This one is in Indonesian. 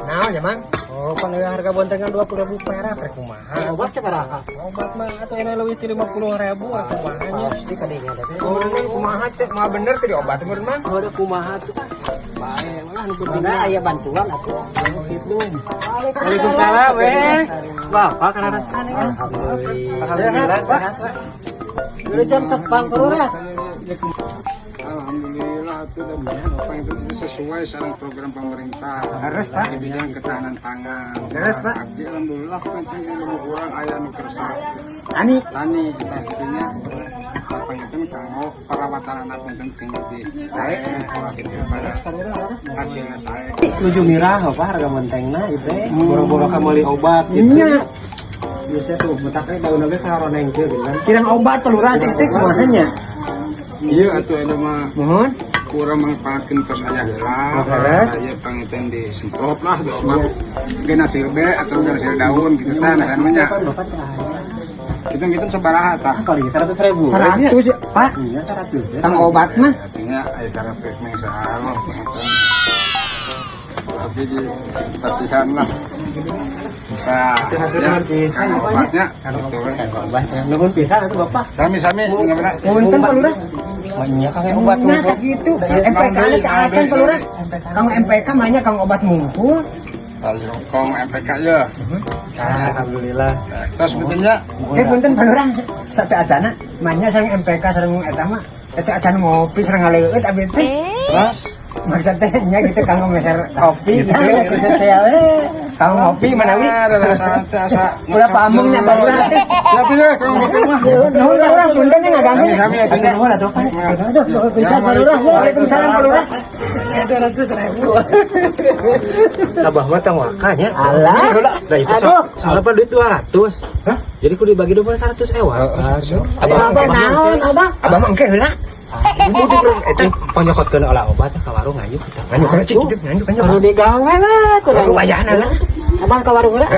Nah, zaman. Oh, panggil harga bontengan 20.000 perak rek kumaha. Obat sabaraha? Obat mah atuh ena leuwih 50.000 kumaha nya di kadinya teh. Oh, kumaha teh? Mah bener teh diobat meureun mah. Oh, ada kumaha tuh. Bae, lah nu penting Aya bantuan atuh. gitu. Waalaikumsalam, weh. Bapak kararasan ya. Alhamdulillah sehat, Pak. Udah jam tepang perurah. Alhamdulillah itu dan apa itu sesuai dengan program pemerintah. Beres, Pak. Di bidang ketahanan pangan. Beres, Pak. Abdi alhamdulillah penting ilmu kurang aya nu kersa. Tani. Tani kita punya apa itu kanggo perawatan anak penting di saya gitu pada hasilnya saya. Tujuh mirah apa harga mentengna itu boro-boro ka meuli obat gitu. Iya. Biasa tuh betaknya daun oge karoneng teh kan. Kirang obat pelurah teh kumaha nya? Iya atuh ada mah Mohon. kurang mengepatkan tos aya heula. Beres. Aya pangitan disemprot lah di obat. Gen hasil B atau hasil daun gitu kan kan nya. Hitung-hitung sabaraha tah? Kali 100.000. 100 ya, Pak. Iya 100. Kang obat mah. Artinya aya sarapet meng saalo. Tapi di kasihan lah. Bisa ya, kan obatnya. Obat nuhun pisan atuh Bapak. Sami-sami ngamana. Punten pelurah. Banyak kang obat Nah, tak gitu. MPK nya keacan pelurah. Kang MPK mahnya kang obat mungkul. Kong MPK ya. Alhamdulillah. Terus betulnya Punten pelurah. Satu acana mahnya sareng MPK sareng eta mah. Eta acan ngopi sareng ngaleut abdi teh. terus Maksud teh nya gitu kang meser kopi gitu. Maksud teh we. Kang ngopi manawi. Ulah pamungnya pelurah teh. Tapi ya kong ngopi mah. Nuhun pelurah punten nya ngaganggu. Sami-sami ya. Nuhun atuh. Aduh, bisa pelurah. Waalaikumsalam pelurah. 200.000. Sabah mah tang wakanya. Alah. Nah itu Aduh. soalnya pada duit 200. Hah? Jadi kudu dibagi 100 ewan. Abah naon, Abah? Abah mah engke heula. Panyokotkeun olah obat ka warung anjing. Nganjuk kana cik kitu, nganjuk kana. Kudu digawe lah. Kudu wayahna lah. Abang ka warung heula.